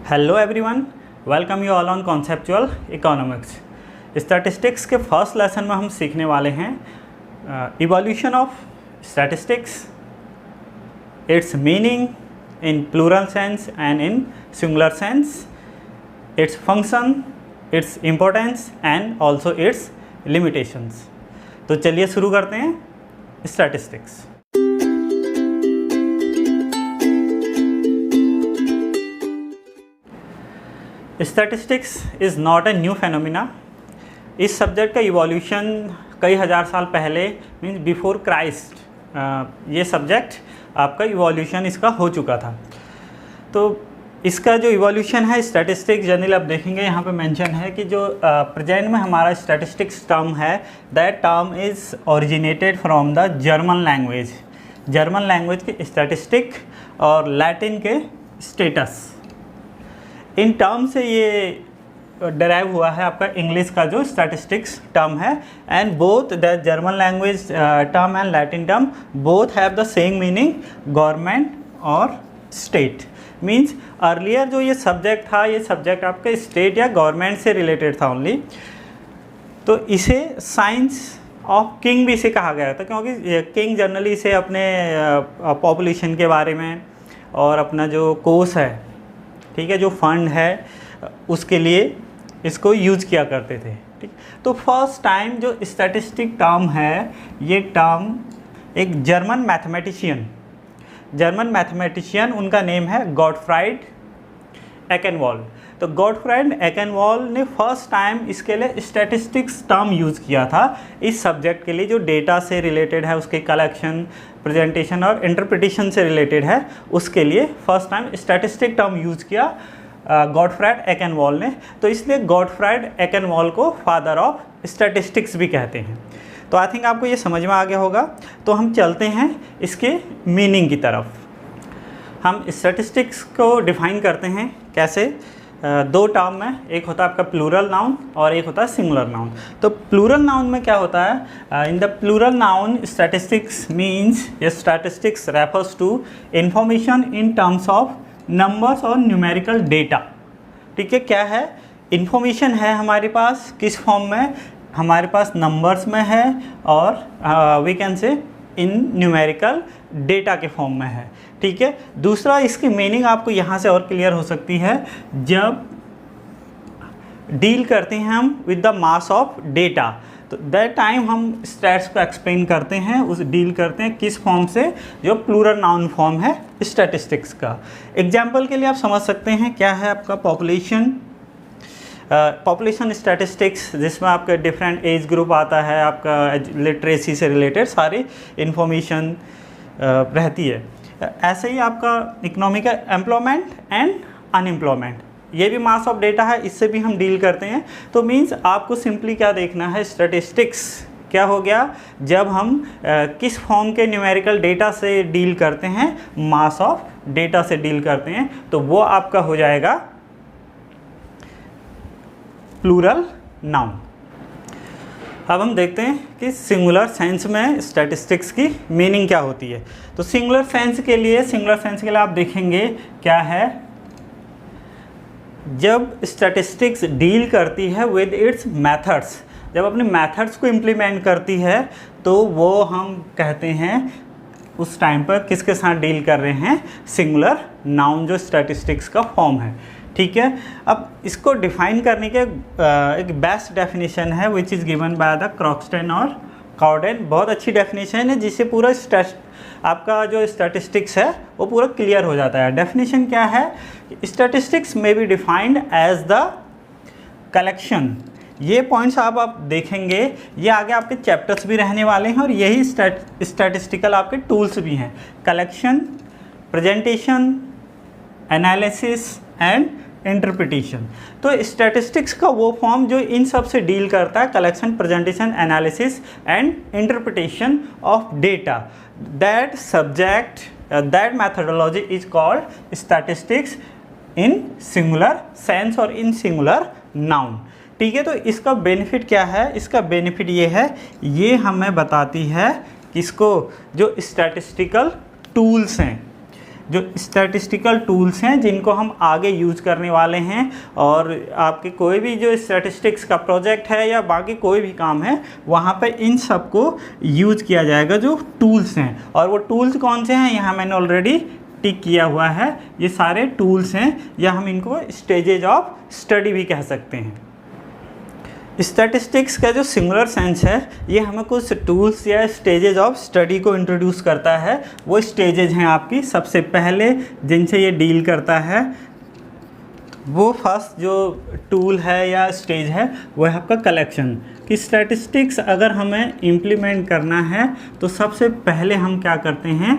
Hello everyone, welcome you all on conceptual economics. Statistics के first lesson में हम सीखने वाले हैं evolution of statistics, its meaning in plural sense and in singular sense, its function, its importance and also its limitations. तो चलिए शुरू करते हैं statistics. Statistics is not a new phenomena. इस सब्जेक्ट का इवोल्यूशन कई हज़ार साल पहले मीन्स बिफोर क्राइस्ट ये सब्जेक्ट आपका इवोल्यूशन इसका हो चुका था। तो इसका जो इवोल्यूशन है स्टैटिस्टिक्स जनरली आप देखेंगे यहाँ पे मेंशन है कि जो प्रेजेंट में हमारा स्टैटिस्टिक्स टर्म है that term is originated from the German language. German language के स्टैटिस्टिक और लैटिन के स्टेटस, इन टर्म से ये डेराइव हुआ है आपका इंग्लिश का जो स्टैटिस्टिक्स टर्म है। And both the German language term and Latin term both have the same meaning government और स्टेट। मीन्स अर्लियर जो ये सब्जेक्ट था, ये सब्जेक्ट आपका स्टेट या गवर्नमेंट से रिलेटेड था ओनली। तो इसे साइंस ऑफ किंग भी इसे कहा गया था, क्योंकि किंग जनरली इसे अपने पॉपुलेशन के बारे में और अपना जो कोर्स है, ठीक है, जो फंड है उसके लिए इसको यूज किया करते थे। ठीक, तो फर्स्ट टाइम जो स्टैटिस्टिक टर्म है, ये टर्म एक जर्मन मैथमेटिशियन उनका नेम है गॉटफ्राइड एकेनवॉल्ड। तो गॉटफ्राइड एकेनवॉल्ड ने फर्स्ट टाइम इसके लिए स्टैटिस्टिक्स टर्म यूज़ किया था इस सब्जेक्ट के लिए, जो डेटा से रिलेटेड है, उसके कलेक्शन, प्रेजेंटेशन और इंटरप्रिटेशन से रिलेटेड है, उसके लिए first time statistic term use किया गॉटफ्राइड एकेनवॉल्ड ने। तो इसलिए गॉटफ्राइड एकेनवॉल्ड को फादर ऑफ स्टैटिस्टिक्स भी कहते हैं। तो आई थिंक आपको ये समझ में आ गया होगा। तो हम चलते हैं इसके मीनिंग की तरफ। हम स्टैटिस्टिक्स को डिफाइन करते हैं कैसे, दो टर्म में, एक होता है आपका प्लूरल नाउन और एक होता है सिंगुलर नाउन। तो प्लूरल नाउन में क्या होता है, in the plural noun statistics means ये statistics refers to information in terms of numbers और न्यूमेरिकल डेटा। ठीक है, क्या है, इंफॉर्मेशन है हमारे पास, किस फॉर्म में, हमारे पास नंबर्स में है और we can say in numerical data के फॉर्म में है। ठीक है, दूसरा इसकी मीनिंग आपको यहाँ से और क्लियर हो सकती है जब डील करते हैं हम with the mass of data. तो दैट टाइम हम स्टैट्स को एक्सप्लेन करते हैं, उस डील करते हैं किस फॉर्म से, जो प्लूरल नाउन फॉर्म है स्टैटिस्टिक्स का। एग्जाम्पल के लिए आप समझ सकते हैं क्या है आपका पॉपुलेशन स्टैटिस्टिक्स, जिसमें आपका डिफरेंट एज ग्रुप आता है, आपका लिटरेसी से रिलेटेड सारी इंफॉर्मेशन रहती है। ऐसे ही आपका इकोनॉमिकल एम्प्लॉयमेंट एंड अनएम्प्लॉयमेंट, ये भी मास ऑफ डेटा है, इससे भी हम डील करते हैं। तो मीन्स आपको सिंपली क्या देखना है, स्टैटिस्टिक्स क्या हो गया, जब हम किस फॉर्म के न्यूमेरिकल डेटा से डील करते हैं, मास ऑफ डेटा से डील करते हैं, तो वो आपका हो जाएगा प्लूरल नाउन। अब हम देखते हैं कि सिंगुलर सेंस में स्टैटिस्टिक्स की मीनिंग क्या होती है। तो सिंगुलर सेंस के लिए आप देखेंगे क्या है, जब स्टैटिस्टिक्स डील करती है विद इट्स मेथड्स, जब अपने मेथड्स को इम्प्लीमेंट करती है, तो वो हम कहते हैं उस टाइम पर किसके साथ डील कर रहे हैं, सिंगुलर नाउन जो स्टैटिस्टिक्स का फॉर्म है। ठीक है, अब इसको डिफाइन करने के एक बेस्ट डेफिनेशन है which is given by the Croxton और काउडेन। बहुत अच्छी डेफिनेशन है जिससे पूरा आपका जो स्टैटिस्टिक्स है वो पूरा क्लियर हो जाता है। डेफिनेशन क्या है, स्टैटिस्टिक्स में be defined as the collection. ये पॉइंट्स आप देखेंगे, ये आगे आपके चैप्टर्स भी रहने वाले हैं और यही स्टैटिस्टिकल आपके टूल्स भी हैं। Collection, presentation, analysis and interpretation. तो स्टैटिस्टिक्स का वो फॉर्म जो इन सब से डील करता है, collection, presentation, analysis and interpretation of data. That subject, that methodology is called statistics in singular sense और इन सिंगुलर नाउन। ठीक है, तो इसका बेनिफिट क्या है, इसका बेनिफिट ये है, ये हमें बताती है किसको, जो स्टैटिस्टिकल टूल्स हैं, जो स्टैटिस्टिकल टूल्स हैं जिनको हम आगे यूज करने वाले हैं, और आपके कोई भी जो स्टैटिस्टिक्स का प्रोजेक्ट है या बाकी कोई भी काम है वहाँ पे इन सब को यूज किया जाएगा जो टूल्स हैं। और वो टूल्स कौन से हैं, यहाँ मैंने ऑलरेडी टिक किया हुआ है, ये सारे टूल्स हैं, या हम इनको स्टेजेज ऑफ स्टडी भी कह सकते हैं। स्टैटिस्टिक्स का जो सिंगुलर सेंस है ये हमें कुछ टूल्स या स्टेजेज ऑफ स्टडी को इंट्रोड्यूस करता है। वो स्टेजेज हैं आपकी, सबसे पहले जिनसे ये डील करता है वो फर्स्ट जो टूल है या स्टेज है वो है आपका कलेक्शन। कि स्टैटिस्टिक्स अगर हमें इम्प्लीमेंट करना है तो सबसे पहले हम क्या करते हैं,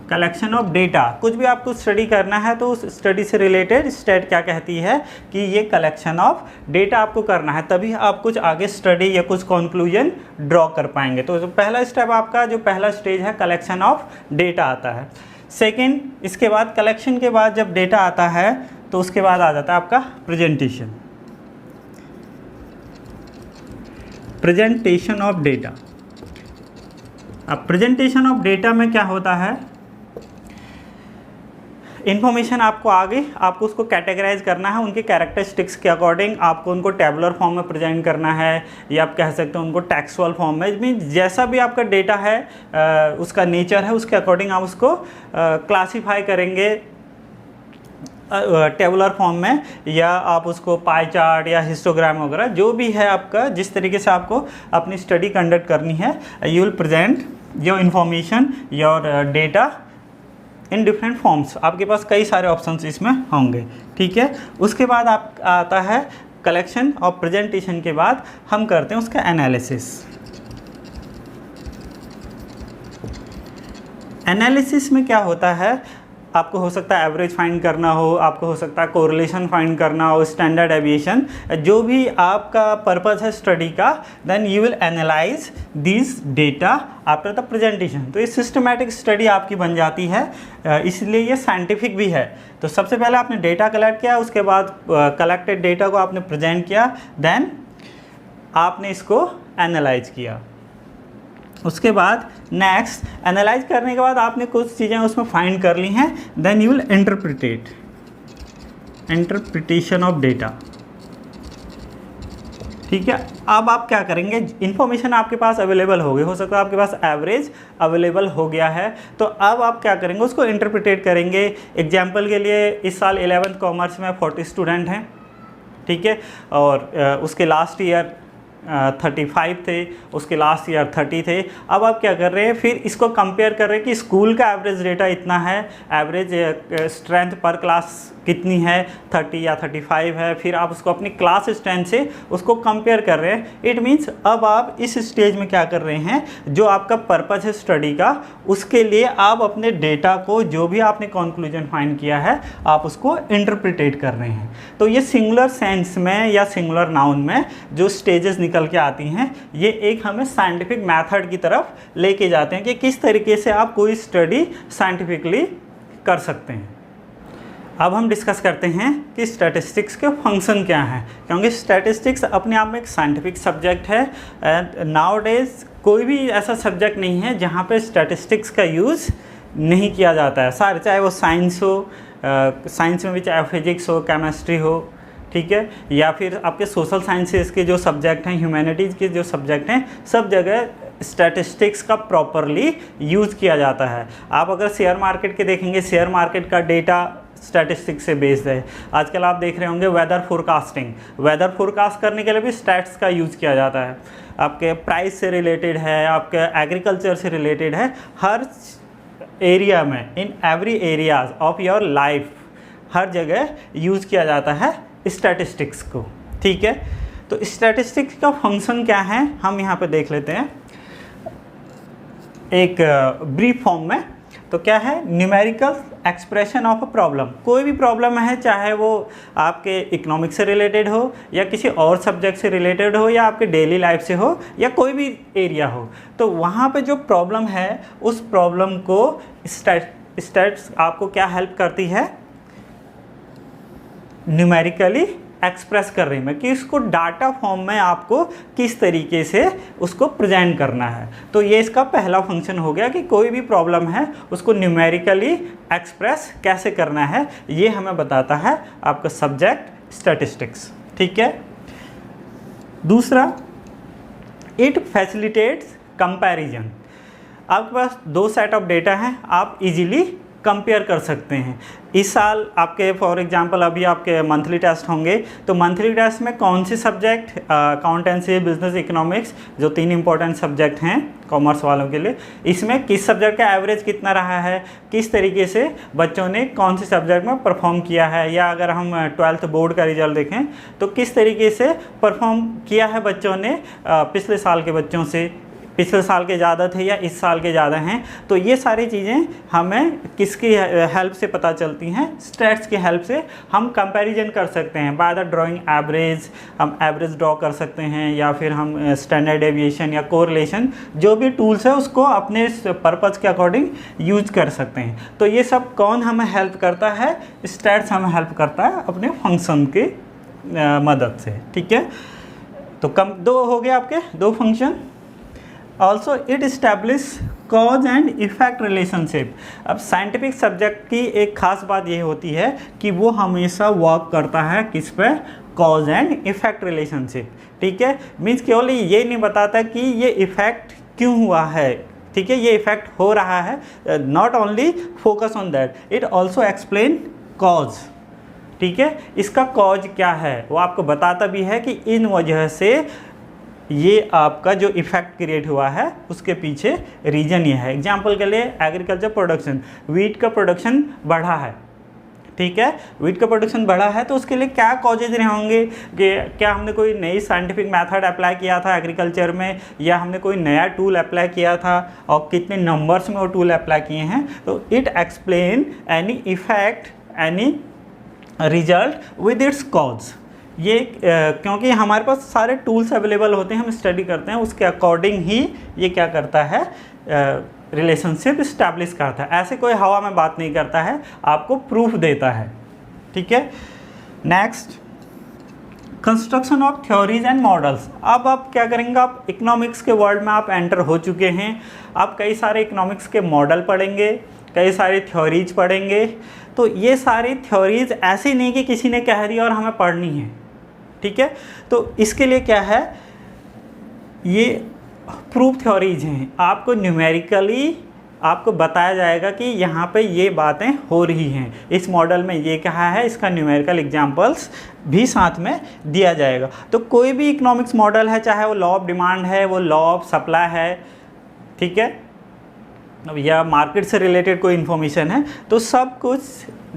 कलेक्शन ऑफ डेटा। कुछ भी आपको स्टडी करना है तो उस स्टडी से रिलेटेड स्टेट क्या कहती है कि ये कलेक्शन ऑफ डेटा आपको करना है, तभी आप कुछ आगे स्टडी या कुछ कंक्लूजन ड्रॉ कर पाएंगे। तो पहला स्टेप आपका जो पहला स्टेज है कलेक्शन ऑफ डेटा आता है। सेकंड, इसके बाद कलेक्शन के बाद जब डेटा आता है तो उसके बाद आ जाता है आपका प्रेजेंटेशन, प्रेजेंटेशन ऑफ डेटा। अब प्रेजेंटेशन ऑफ डेटा में क्या होता है, इन्फॉर्मेशन आपको आगे आपको उसको कैटेगराइज करना है, उनके कैरेक्टरिस्टिक्स के अकॉर्डिंग आपको उनको टेबुलर फॉर्म में प्रेजेंट करना है, या आप कह सकते हैं उनको टेक्सुअल फॉर्म में। मीन जैसा भी आपका डेटा है उसका नेचर है उसके अकॉर्डिंग आप उसको क्लासीफाई करेंगे टेबुलर फॉर्म में, या आप उसको पाई चार्ट या हिस्टोग्राम वगैरह जो भी है आपका, जिस तरीके से आपको अपनी स्टडी कंडक्ट करनी है, you will present your information your data in different forms. आपके पास कई सारे ऑप्शंस इसमें होंगे, ठीक है। उसके बाद आप आता है कलेक्शन और प्रेजेंटेशन के बाद हम करते हैं उसका एनालिसिस। एनालिसिस में क्या होता है, आपको हो सकता है एवरेज फाइंड करना हो, आपको हो सकता है कोरिलेशन फाइंड करना हो, स्टैंडर्ड एविएशन, जो भी आपका पर्पस है स्टडी का, then you will analyze this data after the presentation. तो ये सिस्टमैटिक स्टडी आपकी बन जाती है, इसलिए ये साइंटिफिक भी है। तो सबसे पहले आपने डेटा कलेक्ट किया, उसके बाद कलेक्टेड डेटा को आपने प्रेजेंट किया, देन आपने इसको एनालाइज किया। उसके बाद नेक्स्ट एनालाइज करने के बाद आपने कुछ चीज़ें उसमें फाइंड कर ली हैं, then you will interpretation of data, ठीक है। अब आप क्या करेंगे, इन्फॉर्मेशन आपके पास अवेलेबल हो गई, हो सकता है आपके पास एवरेज अवेलेबल हो गया है, तो अब आप क्या करेंगे, उसको इंटरप्रिटेट करेंगे। एग्जाम्पल के लिए इस साल 11th कॉमर्स में 40 स्टूडेंट हैं, ठीक है, और उसके लास्ट ईयर 35 थे, उसके लास्ट ईयर 30 थे। अब आप क्या कर रहे हैं, फिर इसको कंपेयर कर रहे हैं कि स्कूल का एवरेज डेटा इतना है, एवरेज स्ट्रेंथ पर क्लास कितनी है, 30 या 35 है, फिर आप उसको अपनी क्लास स्ट्रेंथ से उसको कंपेयर कर रहे हैं। इट मीन्स अब आप इस स्टेज में क्या कर रहे हैं, जो आपका पर्पस है स्टडी का, उसके लिए आप अपने डेटा को, जो भी आपने कंक्लूजन फाइंड किया है, आप उसको इंटरप्रिटेट कर रहे हैं। तो ये सिंगुलर सेंस में या सिंगुलर नाउन में जो स्टेजेस निकल के आती हैं, ये एक हमें साइंटिफिक मेथड की तरफ लेके जाते हैं कि किस तरीके से आप कोई स्टडी साइंटिफिकली कर सकते हैं। अब हम डिस्कस करते हैं कि स्टैटिस्टिक्स के फंक्शन क्या हैं, क्योंकि स्टैटिस्टिक्स अपने आप में एक साइंटिफिक सब्जेक्ट है। एंड नाउअडेज कोई भी ऐसा सब्जेक्ट नहीं है जहाँ पे स्टैटिस्टिक्स का यूज़ नहीं किया जाता है। सारे, चाहे वो साइंस हो, साइंस में भी चाहे फिजिक्स हो, केमिस्ट्री हो, ठीक है, या फिर आपके सोशल साइंसेस के जो सब्जेक्ट हैं, ह्यूमैनिटीज़ के जो सब्जेक्ट हैं, सब जगह स्टैटिस्टिक्स का प्रॉपरली यूज़ किया जाता है। आप अगर शेयर मार्केट के देखेंगे, शेयर मार्केट का डेटा स्टैटिस्टिक्स से बेस्ड है। आजकल आप देख रहे होंगे वेदर फोरकास्टिंग, वेदर फोरकास्ट करने के लिए भी स्टैट्स का यूज़ किया जाता है। आपके प्राइस से रिलेटेड है, आपके एग्रीकल्चर से रिलेटेड है, हर एरिया में, in every areas of your life, हर जगह यूज़ किया जाता है स्टैटिस्टिक्स को, ठीक है। तो स्टैटिस्टिक्स का फंक्शन क्या है, हम यहाँ पे देख लेते हैं एक ब्रीफ फॉर्म में। तो क्या है, numerical expression of a problem. कोई भी प्रॉब्लम है, चाहे वो आपके इकोनॉमिक्स से रिलेटेड हो, या किसी और सब्जेक्ट से रिलेटेड हो, या आपके डेली लाइफ से हो, या कोई भी एरिया हो, तो वहाँ पे जो प्रॉब्लम है, उस प्रॉब्लम को स्टैट्स आपको क्या हेल्प करती है, न्यूमेरिकली एक्सप्रेस कर रही मैं, कि इसको डाटा फॉर्म में आपको किस तरीके से उसको प्रेजेंट करना है। तो ये इसका पहला फंक्शन हो गया कि कोई भी प्रॉब्लम है उसको न्यूमेरिकली एक्सप्रेस कैसे करना है, ये हमें बताता है आपका सब्जेक्ट स्टैटिस्टिक्स। ठीक है। दूसरा, इट फैसिलिटेट्स कंपैरिजन। आपके पास दो सेट ऑफ डेटा हैं, आप इजीली कंपेयर कर सकते हैं। इस साल आपके फॉर एग्जांपल अभी आपके मंथली टेस्ट होंगे, तो मंथली टेस्ट में कौन से सब्जेक्ट, अकाउंटेंसी, बिजनेस, इकोनॉमिक्स, जो 3 इंपॉर्टेंट सब्जेक्ट हैं कॉमर्स वालों के लिए, इसमें किस सब्जेक्ट का एवरेज कितना रहा है, किस तरीके से बच्चों ने कौन से सब्जेक्ट में परफॉर्म किया है, या अगर हम 12th बोर्ड का रिजल्ट देखें तो किस तरीके से परफॉर्म किया है बच्चों ने पिछले साल के बच्चों से, पिछले साल के ज़्यादा थे या इस साल के ज़्यादा हैं। तो ये सारी चीज़ें हमें किसकी हेल्प से पता चलती हैं, स्टैट्स की हेल्प से हम कंपैरिजन कर सकते हैं। बाय द ड्राइंग एवरेज, हम एवरेज ड्रॉ कर सकते हैं, या फिर हम स्टैंडर्ड डेविएशन या कोरिलेशन, जो भी टूल्स है उसको अपने पर्पज़ के अकॉर्डिंग यूज कर सकते हैं। तो ये सब कौन हमें हेल्प करता है, स्टैट्स हमें हेल्प करता है अपने फंक्शन की मदद से। ठीक है। तो दो हो गए आपके दो function. Also it establish cause and effect relationship. अब साइंटिफिक सब्जेक्ट की एक खास बात ये होती है कि वो हमेशा वर्क करता है किस पे, कॉज एंड इफेक्ट रिलेशनशिप। ठीक है। मीन्स केवल ये नहीं बताता कि ये इफेक्ट क्यों हुआ है, ठीक है, ये इफेक्ट हो रहा है, not only focus on that, it also explain cause. ठीक है। इसका कॉज क्या है वो आपको बताता भी है कि इन वजह से ये आपका जो इफेक्ट क्रिएट हुआ है उसके पीछे रीजन ये है। एग्जांपल के लिए एग्रीकल्चर प्रोडक्शन, वीट का प्रोडक्शन बढ़ा है। ठीक है। वीट का प्रोडक्शन बढ़ा है तो उसके लिए क्या कॉजेज रहे होंगे, कि क्या हमने कोई नई साइंटिफिक मेथड अप्लाई किया था एग्रीकल्चर में, या हमने कोई नया टूल अप्लाई किया था, और कितने नंबर्स में वो टूल अप्लाई किए हैं। तो it explain any effect, any result with its cause. ये क्योंकि हमारे पास सारे टूल्स अवेलेबल होते हैं, हम स्टडी करते हैं, उसके अकॉर्डिंग ही ये क्या करता है, रिलेशनशिप इस्टेब्लिश करता है। ऐसे कोई हवा में बात नहीं करता है, आपको प्रूफ देता है। ठीक है। Next, construction of theories and models. अब आप क्या करेंगे, आप इकोनॉमिक्स के वर्ल्ड में आप एंटर हो चुके हैं, आप कई सारे इकोनॉमिक्स के मॉडल पढ़ेंगे, कई सारी थ्योरीज पढ़ेंगे। तो ये सारी थ्योरीज ऐसी नहीं कि किसी ने कह दिया और हमें पढ़नी है। ठीक है। तो इसके लिए क्या है, ये प्रूफ थ्योरीज हैं, आपको न्यूमेरिकली आपको बताया जाएगा कि यहाँ पे ये बातें हो रही हैं, इस मॉडल में ये कहा है, इसका न्यूमेरिकल एग्जांपल्स भी साथ में दिया जाएगा। तो कोई भी इकोनॉमिक्स मॉडल है, चाहे वो लॉ ऑफ डिमांड है, वो लॉ ऑफ सप्लाई है, ठीक है, या मार्केट से रिलेटेड कोई इन्फॉर्मेशन है, तो सब कुछ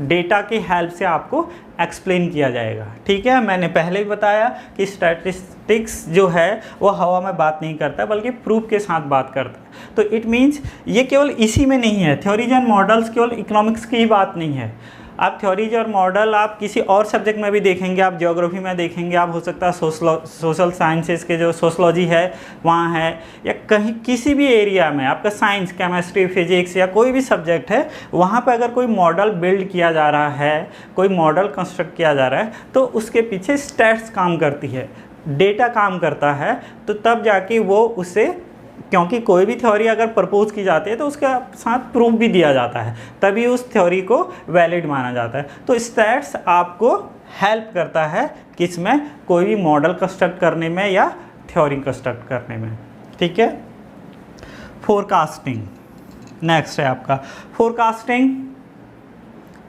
डेटा की हेल्प से आपको एक्सप्लेन किया जाएगा। ठीक है। मैंने पहले भी बताया कि स्टैटिस्टिक्स जो है वो हवा में बात नहीं करता बल्कि प्रूफ के साथ बात करता है। तो इट मीन्स ये केवल इसी में नहीं है, थ्योरीज एंड मॉडल्स केवल इकोनॉमिक्स की ही बात नहीं है। आप थ्योरीज और मॉडल आप किसी और सब्जेक्ट में भी देखेंगे, आप ज्योग्राफी में देखेंगे, आप हो सकता है सोशल साइंसेस के जो सोशलॉजी है वहाँ है, या कहीं किसी भी एरिया में आपका साइंस, केमिस्ट्री, फिजिक्स या कोई भी सब्जेक्ट है, वहाँ पर अगर कोई मॉडल बिल्ड किया जा रहा है, कोई मॉडल कंस्ट्रक्ट किया जा रहा है, तो उसके पीछे स्टैट्स काम करती है, डेटा काम करता है। तो तब जाके वो उसे, क्योंकि कोई भी थ्योरी अगर प्रपोज की जाती है तो उसके साथ प्रूफ भी दिया जाता है, तभी उस थ्योरी को वैलिड माना जाता है। तो स्टैट्स आपको हेल्प करता है किसमें, कोई भी मॉडल कंस्ट्रक्ट करने में या थ्योरी कंस्ट्रक्ट करने में। ठीक है। फोरकास्टिंग नेक्स्ट है आपका। फोरकास्टिंग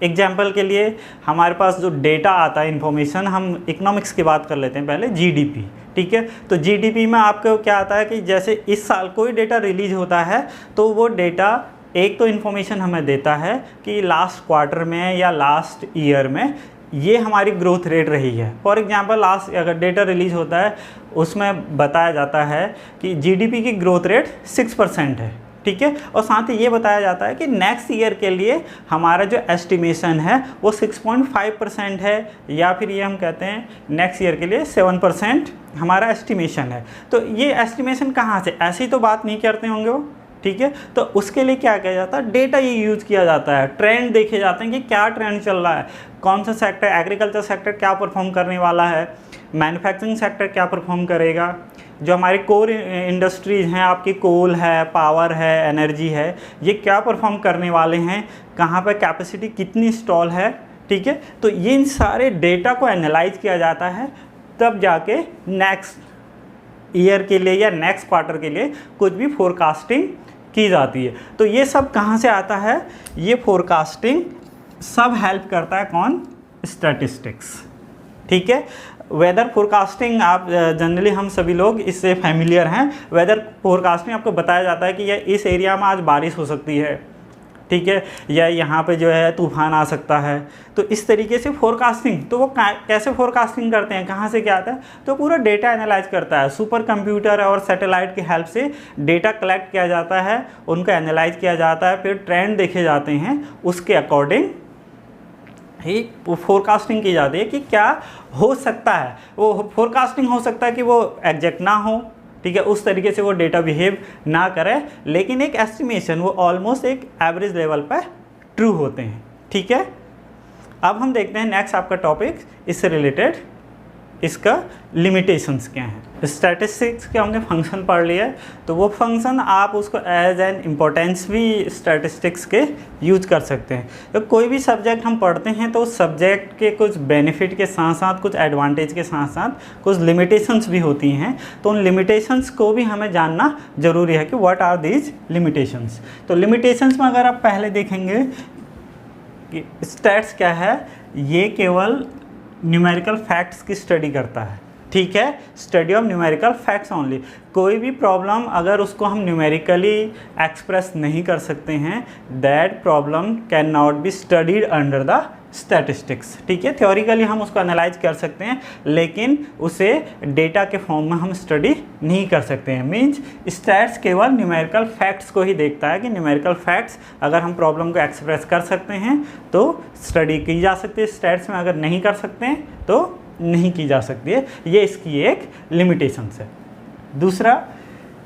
एग्जाम्पल के लिए हमारे पास जो डेटा आता है, इंफॉर्मेशन, हम इकोनॉमिक्स की बात कर लेते हैं पहले, जीडीपी। ठीक है। तो जीडीपी में आपको क्या आता है कि जैसे इस साल कोई डेटा रिलीज होता है तो वो डेटा एक तो इन्फॉर्मेशन हमें देता है कि लास्ट क्वार्टर में या लास्ट ईयर में ये हमारी ग्रोथ रेट रही है। फॉर एग्जांपल लास्ट अगर डेटा रिलीज होता है उसमें बताया जाता है कि जीडीपी की ग्रोथ रेट 6% है। ठीक है। और साथ ही ये बताया जाता है कि नेक्स्ट ईयर के लिए हमारा जो एस्टिमेशन है वो 6.5% है, या फिर ये हम कहते हैं नेक्स्ट ईयर के लिए 7% हमारा एस्टिमेशन है। तो ये एस्टिमेशन कहाँ से, ऐसी तो बात नहीं करते होंगे वो, ठीक है। तो उसके लिए क्या किया जाता है, डेटा ये यूज़ किया जाता है, ट्रेंड देखे जाते हैं कि क्या ट्रेंड चल रहा है, कौन सा सेक्टर, एग्रीकल्चर सेक्टर क्या परफॉर्म करने वाला है, मैन्युफैक्चरिंग सेक्टर क्या परफॉर्म करेगा, जो हमारे कोर इंडस्ट्रीज़ हैं, आपकी कोल है, पावर है, एनर्जी है, ये क्या परफॉर्म करने वाले हैं, कहाँ पर कैपेसिटी कितनी इंस्टॉल है, ठीक है। तो ये इन सारे डेटा को एनालाइज किया जाता है, तब जाके नेक्स्ट ईयर के लिए या नेक्स्ट क्वार्टर के लिए कुछ भी फोरकास्टिंग की जाती है। तो ये सब कहाँ से आता है, ये फोरकास्टिंग सब हेल्प करता है कौन, स्टैटिस्टिक्स, ठीक है। वेदर फोरकास्टिंग आप जनरली हम सभी लोग इससे फैमिलियर हैं। वेदर फोरकास्टिंग आपको बताया जाता है कि यह इस एरिया में आज बारिश हो सकती है, ठीक है, या यहाँ पे जो है तूफान आ सकता है। तो इस तरीके से फोरकास्टिंग, तो वो कैसे फोरकास्टिंग करते हैं, कहाँ से क्या आता है, तो पूरा डेटा एनालाइज करता है। सुपर कंप्यूटर और सैटेलाइट की हेल्प से डेटा कलेक्ट किया जाता है, उनका एनालाइज किया जाता है, फिर ट्रेंड देखे जाते हैं, उसके अकॉर्डिंग ही फोरकास्टिंग की जाती है कि क्या हो सकता है। वो फोरकास्टिंग हो सकता है कि वो एग्जैक्ट ना हो, ठीक है, उस तरीके से वो डेटा बिहेव ना करे, लेकिन एक एस्टिमेशन वो ऑलमोस्ट एक एवरेज लेवल पर ट्रू होते हैं, ठीक है। अब हम देखते हैं नेक्स्ट आपका टॉपिक, इससे रिलेटेड इसका लिमिटेशंस क्या हैं। स्टैटिस्टिक्स के हमने फंक्शन पढ़ लिया है, तो वो फंक्शन आप उसको एज एन इम्पोर्टेंस भी स्टैटिस्टिक्स के यूज कर सकते हैं। तो कोई भी सब्जेक्ट हम पढ़ते हैं तो उस सब्जेक्ट के कुछ बेनिफिट के साथ साथ, कुछ एडवांटेज के साथ साथ कुछ लिमिटेशंस भी होती हैं। तो उन लिमिटेशंस को भी हमें जानना ज़रूरी है कि व्हाट आर दीज लिमिटेशंस। तो लिमिटेशंस में अगर आप पहले देखेंगे कि स्टैट्स क्या है, ये केवल न्यूमेरिकल फैक्ट्स की स्टडी करता है, ठीक है, study of numerical facts only. कोई भी प्रॉब्लम अगर उसको हम न्यूमेरिकली एक्सप्रेस नहीं कर सकते हैं, that problem can not be studied under the statistics, ठीक है। थ्योरिकली हम उसको एनालाइज कर सकते हैं, लेकिन उसे डेटा के फॉर्म में हम स्टडी नहीं कर सकते हैं। मीन्स स्टैट्स केवल न्यूमेरिकल फैक्ट्स को ही देखता है कि न्यूमेरिकल फैक्ट्स अगर हम प्रॉब्लम को एक्सप्रेस कर सकते हैं तो स्टडी की जा सकती है, स्टैट्स में अगर नहीं कर सकते हैं तो नहीं की जा सकती है। ये इसकी एक लिमिटेशन है। दूसरा,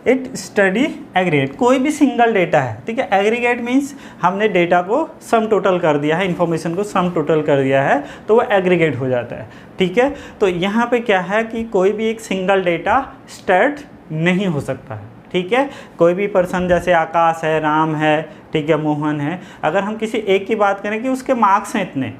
इट स्टडी एग्रीगेट, कोई भी सिंगल डेटा है, ठीक है। एग्रीगेट मीन्स हमने डेटा को सम टोटल कर दिया है, इन्फॉर्मेशन को सम टोटल कर दिया है, तो वो एग्रीगेट हो जाता है, ठीक है। तो यहाँ पे क्या है कि कोई भी एक सिंगल डेटा स्टैट नहीं हो सकता है, ठीक है। कोई भी पर्सन, जैसे आकाश है, राम है, ठीक है, मोहन है, अगर हम किसी एक की बात करें कि उसके मार्क्स हैं इतने,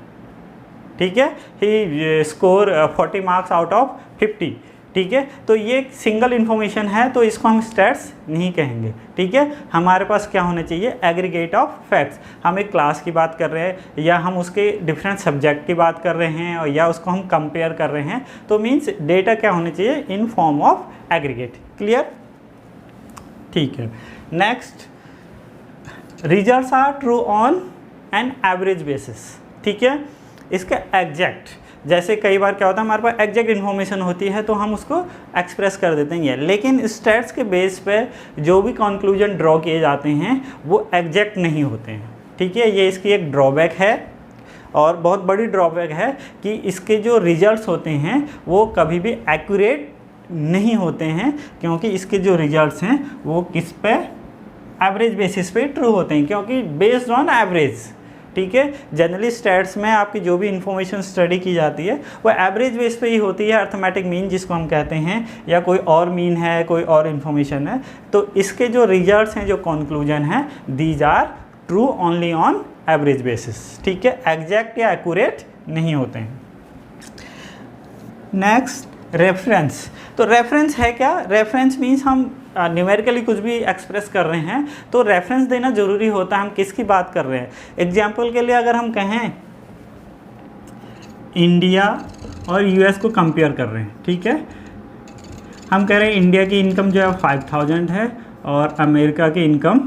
ठीक है, ही स्कोर 40 मार्क्स आउट ऑफ 50, ठीक है, तो ये सिंगल इन्फॉर्मेशन है, तो इसको हम स्टैट्स नहीं कहेंगे, ठीक है। हमारे पास क्या होना चाहिए, एग्रीगेट ऑफ फैक्ट्स। हम एक क्लास की बात कर रहे हैं, या हम उसके डिफरेंट सब्जेक्ट की बात कर रहे हैं, और या उसको हम कंपेयर कर रहे हैं, तो मीन्स डेटा क्या होना चाहिए, in form of aggregate. Clear, ठीक है। Next, results are true on an average basis, ठीक है। इसका एग्जैक्ट, जैसे कई बार क्या होता है, हमारे पास एग्जैक्ट इन्फॉर्मेशन होती है तो हम उसको एक्सप्रेस कर देते हैं, लेकिन स्टैट्स के बेस पे जो भी कंक्लूजन ड्रॉ किए जाते हैं वो एग्जैक्ट नहीं होते हैं, ठीक है। ये इसकी एक ड्रॉबैक है, और बहुत बड़ी ड्रॉबैक है कि इसके जो रिजल्ट्स होते हैं वो कभी भी एक्यूरेट नहीं होते हैं, क्योंकि इसके जो रिजल्ट्स हैं वो किस पे, एवरेज बेसिस पे ट्रू होते हैं, क्योंकि बेस्ड ऑन एवरेज, ठीक है। जनरली स्टैट्स में आपकी जो भी इंफॉर्मेशन स्टडी की जाती है वो एवरेज बेस पे ही होती है, अर्थमेटिक मीन जिसको हम कहते हैं, या कोई और मीन है, कोई और इन्फॉर्मेशन है। तो इसके जो रिजल्ट्स हैं, जो कंक्लूजन है, these are true only on average basis, ठीक है, एग्जैक्ट या एक्यूरेट नहीं होते हैं। Next, reference. तो रेफरेंस है क्या, रेफरेंस मीन्स हम न्यूमेरिकली कुछ भी एक्सप्रेस कर रहे हैं तो रेफरेंस देना ज़रूरी होता है, हम किसकी बात कर रहे हैं। एग्जाम्पल के लिए अगर हम कहें इंडिया और यूएस को कंपेयर कर रहे हैं, ठीक है, हम कह रहे हैं इंडिया की इनकम जो है 5000 है और अमेरिका की इनकम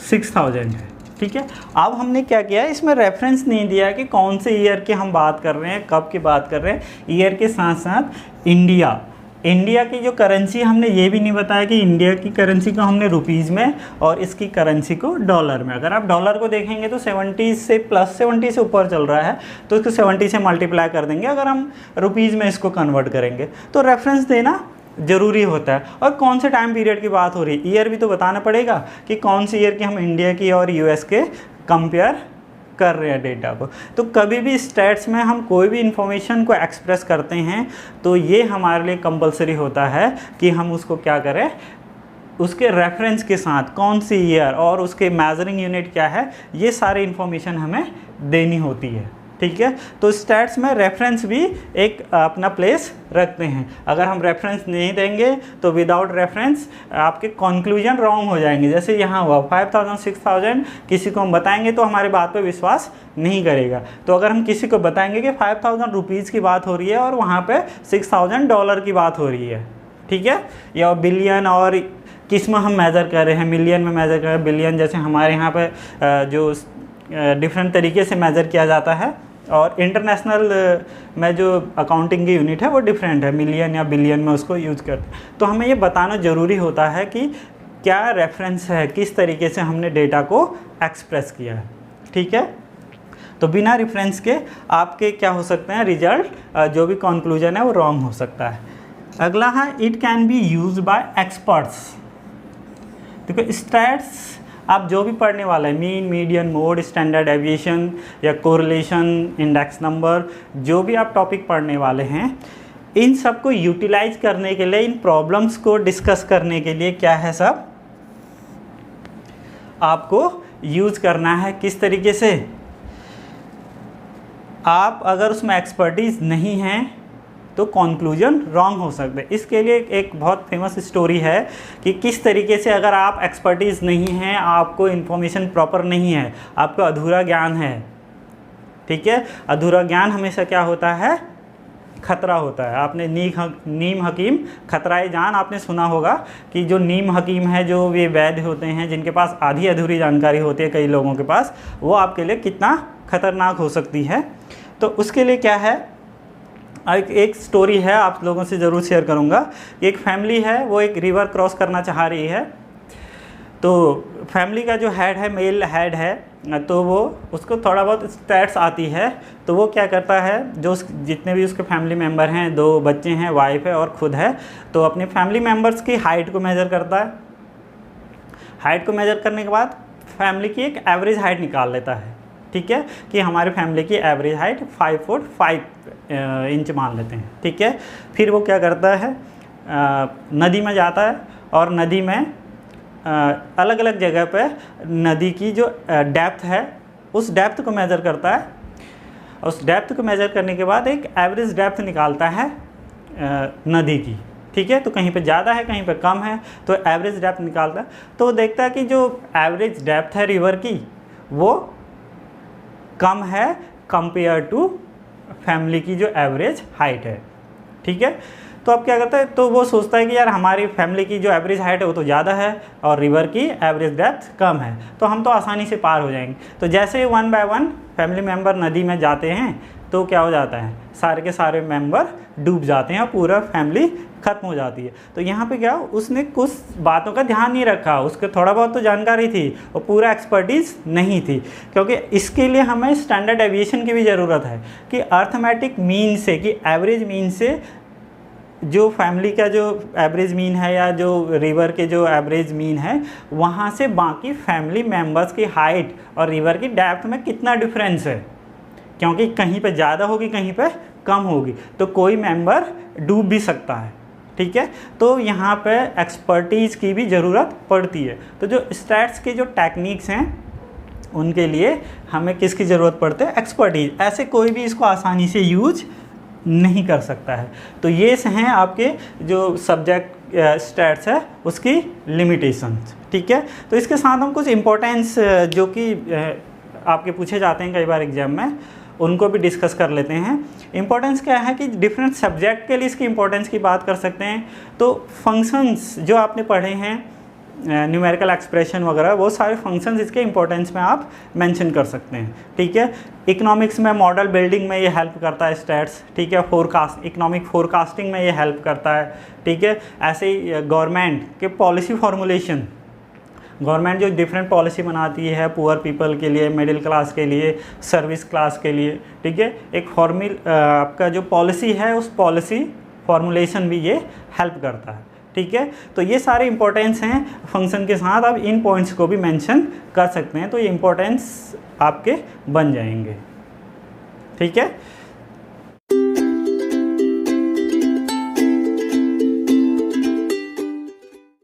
6000 है, ठीक है। अब हमने क्या किया, इसमें रेफरेंस नहीं दिया है कि कौन से ईयर की हम बात कर रहे हैं, कब की बात कर रहे हैं। ईयर के साथ साथ इंडिया की जो करेंसी, हमने ये भी नहीं बताया कि इंडिया की करेंसी को हमने रुपीज़ में और इसकी करेंसी को डॉलर में। अगर आप डॉलर को देखेंगे तो 70 से प्लस 70 से ऊपर चल रहा है, तो इसको 70 से मल्टीप्लाई कर देंगे अगर हम रुपीज़ में इसको कन्वर्ट करेंगे। तो रेफरेंस देना ज़रूरी होता है। और कौन से टाइम पीरियड की बात हो रही है, ईयर भी तो बताना पड़ेगा कि कौन सी ईयर की हम इंडिया की और यूएस के कंपेयर कर रहे हैं डेटा को। तो कभी भी स्टैट्स में हम कोई भी इंफॉर्मेशन को एक्सप्रेस करते हैं तो ये हमारे लिए कंपलसरी होता है कि हम उसको क्या करें, उसके रेफरेंस के साथ कौन सी ईयर और उसके मेजरिंग यूनिट क्या है, ये सारी इंफॉर्मेशन हमें देनी होती है। ठीक है, तो स्टैट्स में रेफरेंस भी एक अपना प्लेस रखते हैं। अगर हम रेफरेंस नहीं देंगे तो विदाउट रेफरेंस आपके कंक्लूजन रॉन्ग हो जाएंगे। जैसे यहाँ हुआ 5000 6000, किसी को हम बताएंगे तो हमारी बात पे विश्वास नहीं करेगा। तो अगर हम किसी को बताएंगे कि 5000 रुपीज़ की बात हो रही है और वहाँ पे $6000 की बात हो रही है, ठीक है, या बिलियन, और किस में हम मेज़र कर रहे हैं, मिलियन में मेज़र कर रहे हैं, बिलियन, जैसे हमारे यहाँ पे जो डिफरेंट तरीके से मेज़र किया जाता है, और इंटरनेशनल में जो अकाउंटिंग की यूनिट है वो डिफरेंट है, मिलियन या बिलियन में उसको यूज़ करते हैं। तो हमें ये बताना ज़रूरी होता है कि क्या रेफरेंस है, किस तरीके से हमने डेटा को एक्सप्रेस किया है। ठीक है, तो बिना रेफरेंस के आपके क्या हो सकते हैं, रिजल्ट जो भी कंक्लूजन है वो रॉन्ग हो सकता है। अगला है it can be use by experts. देखो स्टैट्स आप जो भी पढ़ने वाला है, mean, median, mode, standard deviation या कोरिलेशन, इंडेक्स नंबर, जो भी आप टॉपिक पढ़ने वाले हैं, इन सब को यूटिलाइज करने के लिए, इन प्रॉब्लम्स को डिस्कस करने के लिए क्या है, सब आपको यूज करना है। किस तरीके से, आप अगर उसमें एक्सपर्टीज नहीं है तो कंक्लूजन रॉन्ग हो सकते हैं। इसके लिए एक बहुत फेमस स्टोरी है कि किस तरीके से अगर आप एक्सपर्टीज़ नहीं हैं, आपको इन्फॉर्मेशन प्रॉपर नहीं है, आपको अधूरा ज्ञान है, ठीक है, अधूरा ज्ञान हमेशा क्या होता है, खतरा होता है। आपने नीम हकीम खतराए जान आपने सुना होगा कि जो नीम हकीम है, जो ये वैद्य होते हैं जिनके पास आधी अधूरी जानकारी होती है कई लोगों के पास, वो आपके लिए कितना खतरनाक हो सकती है। तो उसके लिए क्या है, एक स्टोरी है, आप लोगों से ज़रूर शेयर करूँगा। एक फैमिली है, वो एक रिवर क्रॉस करना चाह रही है। तो फैमिली का जो हेड है, मेल हेड है, तो वो उसको थोड़ा बहुत स्टैट्स आती है। तो वो क्या करता है, जो जितने भी उसके फैमिली मेम्बर हैं, 2 बच्चे हैं, वाइफ है और खुद है, तो अपने फैमिली मेम्बर्स की हाइट को मेज़र करता है। हाइट को मेज़र करने के बाद फैमिली की एक एवरेज हाइट निकाल लेता है। ठीक है, कि हमारी फैमिली की एवरेज हाइट 5 फुट 5 इंच मान लेते हैं। ठीक है, फिर वो क्या करता है, नदी में जाता है और नदी में अलग अलग जगह पे नदी की जो डेप्थ है, उस डेप्थ को मेज़र करता है। उस डेप्थ को मेज़र करने के बाद एक एवरेज डेप्थ निकालता है नदी की। ठीक है, तो कहीं पे ज़्यादा है, कहीं पे कम है, तो एवरेज डेप्थ निकालता है। तो वो देखता है कि जो एवरेज डेप्थ है रिवर की, वो कम है कंपेयर टू फैमिली की जो एवरेज हाइट है। ठीक है, तो अब क्या करता है, तो वो सोचता है कि यार हमारी फैमिली की जो एवरेज हाइट है वो तो ज़्यादा है और रिवर की एवरेज डेप्थ कम है, तो हम तो आसानी से पार हो जाएंगे। तो जैसे ही 1 बाय 1 फैमिली मेम्बर नदी में जाते हैं तो क्या हो जाता है, सारे के सारे मेंबर डूब जाते हैं और पूरा फैमिली ख़त्म हो जाती है। तो यहाँ पे क्या, उसने कुछ बातों का ध्यान नहीं रखा, उसके थोड़ा बहुत तो जानकारी थी और पूरा एक्सपर्टीज़ नहीं थी। क्योंकि इसके लिए हमें स्टैंडर्ड डेविएशन की भी ज़रूरत है कि अर्थमेटिक मीन से, कि एवरेज मीन से जो फैमिली का जो एवरेज मीन है या जो रिवर के जो एवरेज मीन है, वहाँ से बाकी फैमिली मेम्बर्स की हाइट और रिवर की डेप्थ में कितना डिफरेंस है, क्योंकि कहीं पे ज़्यादा होगी, कहीं पे कम होगी, तो कोई मेंबर डूब भी सकता है। ठीक है, तो यहाँ पे एक्सपर्टीज़ की भी ज़रूरत पड़ती है। तो जो स्टैट्स के जो टेक्निक्स हैं, उनके लिए हमें किसकी ज़रूरत पड़ती है, एक्सपर्टीज़। ऐसे कोई भी इसको आसानी से यूज नहीं कर सकता है। तो ये हैं आपके जो सब्जेक्ट स्टैट्स है उसकी लिमिटेशंस। ठीक है, तो इसके साथ हम कुछ इम्पोर्टेंस जो कि आपके पूछे जाते हैं कई बार एग्जाम में, उनको भी डिस्कस कर लेते हैं। इम्पोर्टेंस क्या है कि डिफरेंट सब्जेक्ट के लिए इसकी इम्पोर्टेंस की बात कर सकते हैं। तो फंक्शंस जो आपने पढ़े हैं, न्यूमेरिकल एक्सप्रेशन वगैरह, वो सारे फंक्शंस इसके इंपॉर्टेंस में आप मेंशन कर सकते हैं। ठीक है, इकोनॉमिक्स में मॉडल बिल्डिंग में ये हेल्प करता है स्टैट्स। ठीक है, इकोनॉमिक फोरकास्टिंग में ये हेल्प करता है। ठीक है, ऐसे ही गवर्नमेंट के पॉलिसी फॉर्मुलेशन, गवर्नमेंट जो डिफरेंट पॉलिसी बनाती है पुअर पीपल के लिए, मिडिल क्लास के लिए, सर्विस क्लास के लिए। ठीक है, एक आपका जो पॉलिसी है, उस पॉलिसी फॉर्मुलेशन भी ये हेल्प करता है। ठीक है, तो ये सारे इंपॉर्टेंस हैं फंक्शन के साथ। आप इन पॉइंट्स को भी मेंशन कर सकते हैं, तो ये इंपॉर्टेंस आपके बन जाएंगे। ठीक है।